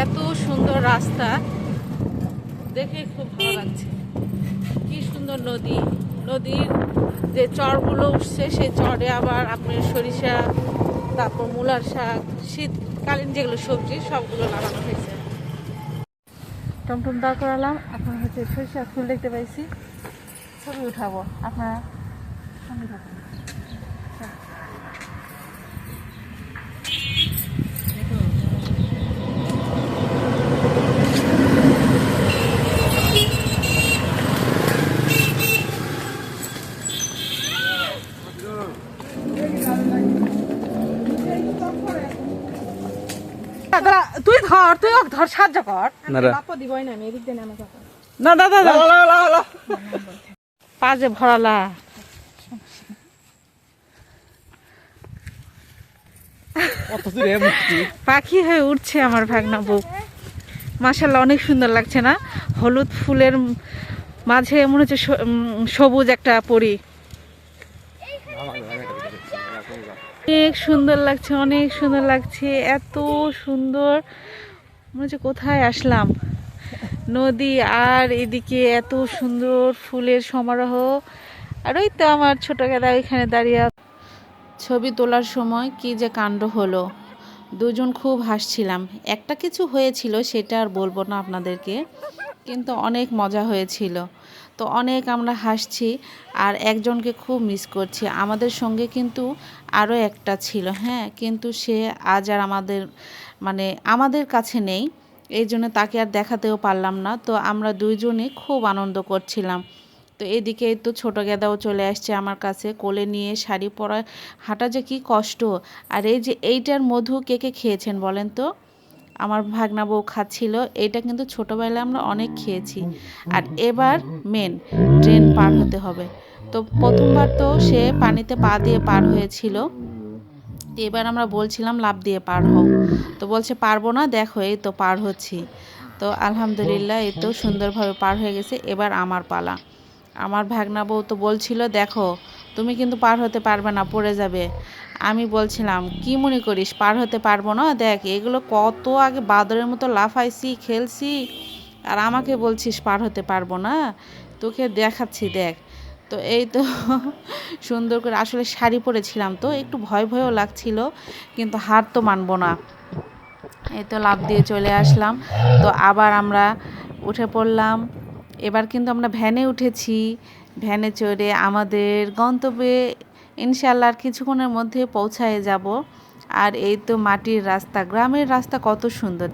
এত সুন্দর রাস্তা দেখে খুব ভালো লাগছে। কি সুন্দর নদী, নদীর যে চরগুলো উঠছে সেই চরে আবার আপনার সরিষা, তারপর মূলার শাক, শীতকালীন যেগুলো সবজি সবগুলো লাগানো হয়েছে। টমটম দাঁড় করালাম, এখন হচ্ছে সরিষা ফুল দেখতে পাইছি, ছবি উঠাবো, আপনারা সঙ্গে থাকুন। তুই ধর, তুই ধর, সাহায্য কর। না দাদা পাজে ভরালা পাখি হয়ে উঠছে আমার ভাগনা বউ। মাশাআল্লাহ অনেক সুন্দর লাগছে না? হলুদ ফুলের মাঝে মনে হচ্ছে সবুজ একটা পরি। অনেক সুন্দর লাগছে, অনেক সুন্দর লাগছে, এত সুন্দর মনে হচ্ছে কোথায় আসলাম। নদী আর এদিকে এত সুন্দর ফুলের সমারোহ। আর ওই তো আমার ছোট গেদা ওইখানে দাঁড়িয়ে। ছবি তোলার সময় কি যে কাণ্ড হলো, দুজন খুব হাসছিলাম। একটা কিছু হয়েছিল সেটা আর বলবো না আপনাদেরকে, কিন্তু অনেক মজা হয়েছিল। তো অনেক আমরা হাসছি আর একজনকে খুব মিস করছি। আমাদের সঙ্গে কিন্তু আরও একটা ছিল, হ্যাঁ, কিন্তু সে আজ আর আমাদের কাছে নেই, এই জন্য তাকে আর দেখাতেও পারলাম না। তো আমরা দুইজনে খুব আনন্দ করছিলাম। তো এদিকে তো ছোট গেদাও চলে আসছে আমার কাছে, কোলে নিয়ে শাড়ি পরা হাঁটা যে কি কষ্ট। আর এই যে এইটার মধু কে কে খেয়েছেন বলেন তো? আমার ভাগনা বউ খাচ্ছিল। এটা কিন্তু ছোটোবেলায় আমরা অনেক খেয়েছি। আর এবার মেন ট্রেন পার হতে হবে। তো প্রথমবার তো সে পানিতে পা দিয়ে পার হয়েছিল, এবার আমরা বলছিলাম লাফ দিয়ে পার হও, তো বলছে পারবো না, দেখো এই তো পার হচ্ছি। তো আলহামদুলিল্লাহ এই তো সুন্দরভাবে পার হয়ে গেছে। এবার আমার পালা। আমার ভাগনা বউ তো বলছিল দেখো তুমি কিন্তু পার হতে পারবে না, পড়ে যাবে। আমি বলছিলাম কি মনে করিস পার হতে পারবো না? দেখ এগুলো কত আগে বাদরের মতো লাফাইছি, খেলছি, আর আমাকে বলছিস পার হতে পারবো না? তোকে দেখাচ্ছি দেখ। তো এই তো সুন্দর করে, আসলে শাড়ি পরেছিলাম তো একটু ভয় ভয়ও লাগছিল, কিন্তু হার তো মানবো না। এই তো লাফ দিয়ে চলে আসলাম। তো আবার আমরা উঠে পড়লাম। এবার কিন্তু আমরা ভ্যানে উঠেছি। ভ্যানে চড়ে আমাদের গন্তব্যে ইনশাআল্লাহ আর কিছুক্ষণের মধ্যে পৌঁছায় যাব। আর এই তো মাটির রাস্তা, গ্রামের রাস্তা কত সুন্দর।